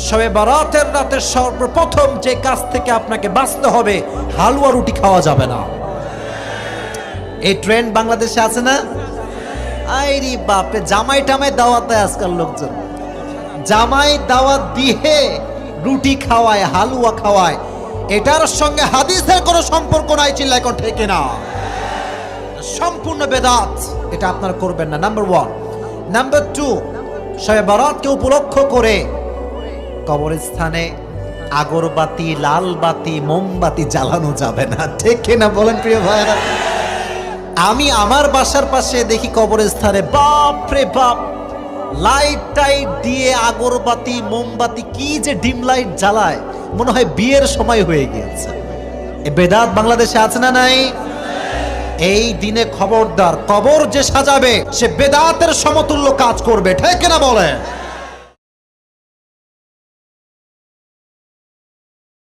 শবে বরাতের রাতে সর্বপ্রথম যে কাজ থেকে আপনাকে বাঁচতে হবে, হালুয়া রুটি খাওয়া যাবে না। এই ট্রেন্ড বাংলাদেশে আছে না? আইরি বাপে, জামাই টামাই দাওয়াত দেয় আজকাল লোকজন, জামাই দাওয়াত দিয়ে রুটি খাওয়ায়, হালুয়া খাওয়ায়। এটার সঙ্গে হাদিসের কোনো সম্পর্ক নাই, চিল্লায় কোন ঠিক না? সম্পূর্ণ বেদাত, এটা আপনারা করবেন না, নাম্বার 1। নাম্বার 2, শবে বরাতকে উপলক্ষ করে কবরস্থানে আগরবাতি, লাল বাতি, মোমবাতি জ্বালানো যাবে না, ঠিক না বলেন প্রিয় ভাইরা? আমি আমার বাসার পাশে দেখি কবরস্থানে, বাপ রে বাপ, লাইট টাইট দিয়ে আগরবাতি, মোমবাতি, কি যে ডিম লাইট জ্বালায়, মনে হয় বিয়ের সময় হয়ে গিয়েছে। এই বেদাত বাংলাদেশে আছে না নাই? এই দিনে খবরদার, কবর যে সাজাবে সে বেদাতের সমতুল্য কাজ করবে, ঠিক না বলে?